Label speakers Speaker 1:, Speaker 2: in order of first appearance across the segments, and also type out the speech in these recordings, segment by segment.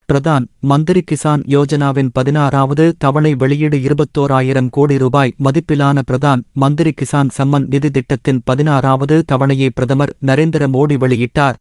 Speaker 1: பிரதான் மந்திரி கிசான் யோஜனாவின் 16வது தவணை வெளியீடு 21,000 கோடி ரூபாய் மதிப்பிலான பிரதான் மந்திரி கிசான் சம்மன் நிதி திட்டத்தின் 16வது தவணையை பிரதமர் நரேந்திர மோடி வெளியிட்டார்.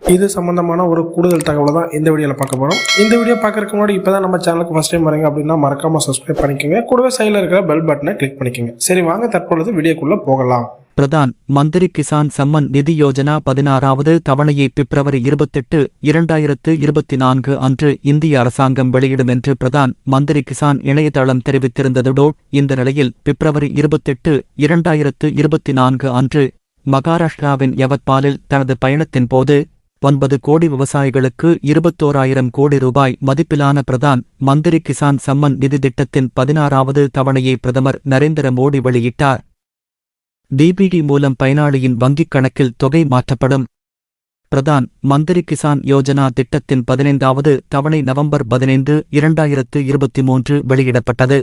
Speaker 2: இது சம்பந்தமான ஒரு கூடுதல் தகவலை தான் இந்த வீடியோவில் பார்க்க போகிறோம். இந்த வீடியோ பார்க்கறதுக்கு முன்னாடி இப்போ தான் நம்ம சேனலுக்கு ஃபஸ்ட் டைம் வரீங்க அப்படின்னா மறக்காமல் சப்ஸ்கிரைப் பண்ணிக்கோங்க. கூடவே சைடில் இருக்கிற பெல் பட்டனை கிளிக் பண்ணிக்கோங்க. சரி, வாங்க தற்பொழுது வீடியோக்குள்ளே போகலாம்.
Speaker 1: பிரதான் மந்திரி கிசான் சம்மன் நிதி யோஜனா 16வது தவணையை பிப்ரவரி 28, 2024 அன்று இந்திய அரசாங்கம் வெளியிடும் என்று பிரதான் மந்திரி கிசான் இணையதளம் தெரிவித்திருந்ததோடு இந்த நிலையில் பிப்ரவரி 28, 2024 அன்று மகாராஷ்டிராவின் யவத்மாலில் தனது பயணத்தின் போது 9 கோடி விவசாயிகளுக்கு 21,000 கோடி ரூபாய் மதிப்பிலான பிரதான் மந்திரி கிசான் சம்மன் நிதி திட்டத்தின் 16வது தவணையை பிரதமர் நரேந்திர மோடி வெளியிட்டார். டிபிடி மூலம் பயனாளியின் வங்கிக் கணக்கில் தொகை மாற்றப்படும். பிரதான் மந்திரி கிசான் யோஜனா திட்டத்தின் 15வது தவணை நவம்பர் 15, 2023 வெளியிடப்பட்டது.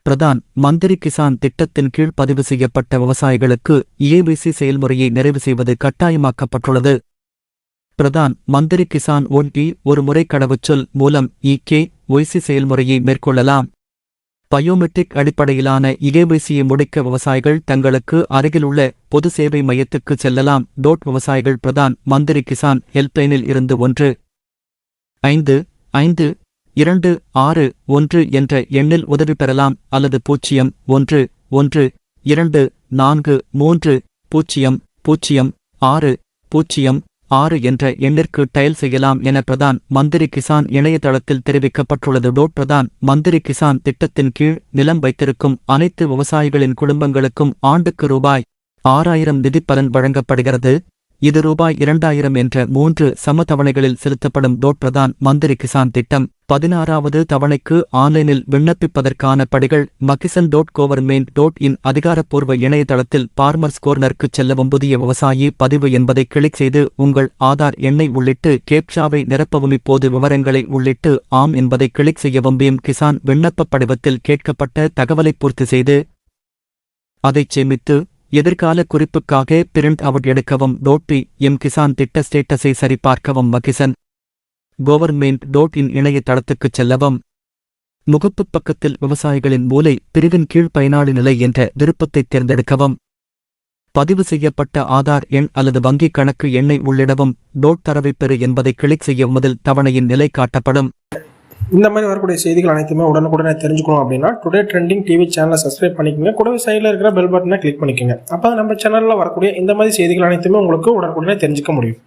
Speaker 1: பிரதான் மந்திரி கிசான் திட்டத்தின் கீழ் பதிவு செய்யப்பட்ட விவசாயிகளுக்கு EABC செயல்முறையை நிறைவு செய்வது கட்டாயமாக்கப்பட்டுள்ளது. பிரதான் மந்திரி கிசான் ஒரு முறை கடவுச்சொல் மூலம் EKYC செயல்முறையை மேற்கொள்ளலாம். பயோமெட்ரிக் அடிப்படையிலான EABCயை முடிக்க விவசாயிகள் தங்களுக்கு அருகிலுள்ள பொது சேவை மையத்துக்கு செல்லலாம். விவசாயிகள் பிரதான் மந்திரி கிசான் ஹெல்ப்லைனில் இருந்து 1-5-5-2-6-1 என்ற எண்ணில் உதவி பெறலாம் அல்லது 0-1-2-3-0-0-6-0 என்ற எண்ணிற்கு டயல் செய்யலாம் என பிரதான் மந்திரி கிசான் இணையதளத்தில் தெரிவிக்கப்பட்டுள்ளது. பிரதான் மந்திரி கிசான் திட்டத்தின் கீழ் நிலம் வைத்திருக்கும் அனைத்து விவசாயிகளின் குடும்பங்களுக்கும் ஆண்டுக்கு ரூபாய் 6,000 நிதி பலன் வழங்கப்படுகிறது. இது ரூபாய் 2,000 என்ற 3 சம தவணைகளில் செலுத்தப்படும். பிரதான் மந்திரி கிசான் திட்டம் 16வது தவணைக்கு ஆன்லைனில் விண்ணப்பிப்பதற்கான படிகள் makisan.government.in அதிகாரப்பூர்வ இணையதளத்தில் பார்மர்ஸ் கோர்னருக்கு செல்லவும் புதிய விவசாயி பதிவு என்பதை கிளிக் செய்து உங்கள் ஆதார் எண்ணை உள்ளிட்டு கேப்சாவை நிரப்பவும் இப்போது விவரங்களை உள்ளிட்டு ஆம் என்பதை கிளிக் செய்யவும் PM கிசான் விண்ணப்ப படிவத்தில் கேட்கப்பட்ட தகவலை பூர்த்தி செய்து அதைச் சேமித்து எதிர்கால குறிப்புக்காக பிரிண்ட் அவுட் எடுக்கவும். PM கிசான் திட்ட ஸ்டேட்டஸை சரிபார்க்கவும் makisan.government.in இணையதளத்துக்குச் செல்லவும். முகப்புப் பக்கத்தில் விவசாயிகளின் மூலை பிரிவின் கீழ் பயனாளி நிலை என்ற விருப்பத்தைத் தேர்ந்தெடுக்கவும். பதிவு செய்யப்பட்ட ஆதார் எண் அல்லது வங்கிக் கணக்கு எண்ணை உள்ளிடவும். தரவைப் பெறு என்பதை கிளிக் செய்யவும். முதல் தவணையின் நிலை காட்டப்படும்.
Speaker 2: இந்த மாதிரி வரக்கூடிய செய்திகள் அனைத்துமே உடனுக்குடனே தெரிஞ்சுக்கணும் அப்படின்னா டுடே ட்ரெண்டிங் டிவி சேனலை சப்ஸ்கிரைப் பண்ணிக்கோங்க. கூடவே சைடில் இருக்கிற பெல் பட்டனை கிளிக் பண்ணிக்கோங்க. அப்போ நம்ம சேனலில் வரக்கூடிய இந்த மாதிரி செய்திகள் அனைத்துமே உங்களுக்கு உடனுக்குடனே தெரிஞ்சுக்க முடியும்.